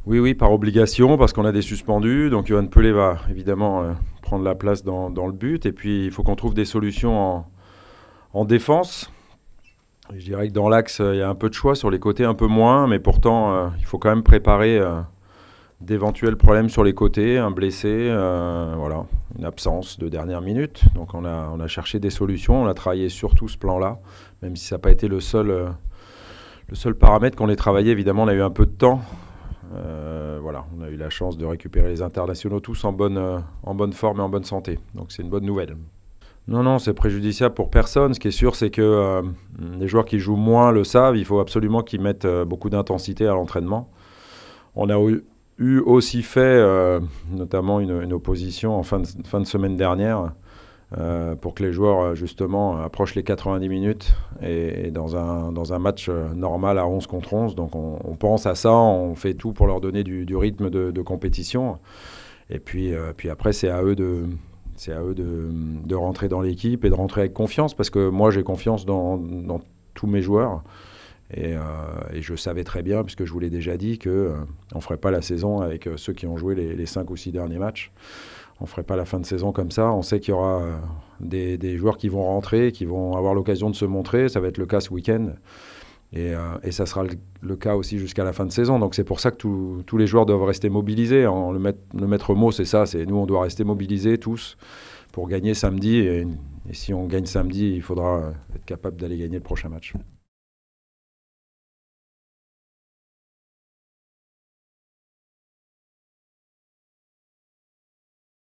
Oui, oui, par obligation, parce qu'on a des suspendus. Donc Yohan Pelé va évidemment prendre la place dans le but. Et puis il faut qu'on trouve des solutions en défense. Je dirais que dans l'axe, il y a un peu de choix, sur les côtés un peu moins, mais pourtant il faut quand même préparer d'éventuels problèmes sur les côtés, un blessé, voilà, une absence de dernière minute. Donc on a cherché des solutions, on a travaillé surtout ce plan-là, même si ça n'a pas été le seul paramètre qu'on ait travaillé. Évidemment, on a eu un peu de temps. Voilà, on a eu la chance de récupérer les internationaux tous en bonne forme et en bonne santé. Donc c'est une bonne nouvelle. Non, non, c'est préjudiciable pour personne. Ce qui est sûr, c'est que les joueurs qui jouent moins le savent. Il faut absolument qu'ils mettent beaucoup d'intensité à l'entraînement. On a eu aussi fait notamment une opposition en fin de semaine dernière pour que les joueurs justement approchent les 90 minutes et dans un match normal à 11 contre 11. Donc on pense à ça, on fait tout pour leur donner du rythme de compétition. Et puis après, c'est à eux de rentrer dans l'équipe et de rentrer avec confiance, parce que moi j'ai confiance dans tous mes joueurs. Et je savais très bien, puisque je vous l'ai déjà dit, qu'on ne ferait pas la saison avec ceux qui ont joué les 5 ou 6 derniers matchs. On ne ferait pas la fin de saison comme ça. On sait qu'il y aura des joueurs qui vont rentrer, qui vont avoir l'occasion de se montrer. Ça va être le cas ce week-end. Et ça sera le cas aussi jusqu'à la fin de saison. Donc c'est pour ça que tous les joueurs doivent rester mobilisés. Le maître mot, c'est ça. C'est nous, on doit rester mobilisés tous pour gagner samedi. Et si on gagne samedi, il faudra être capable d'aller gagner le prochain match.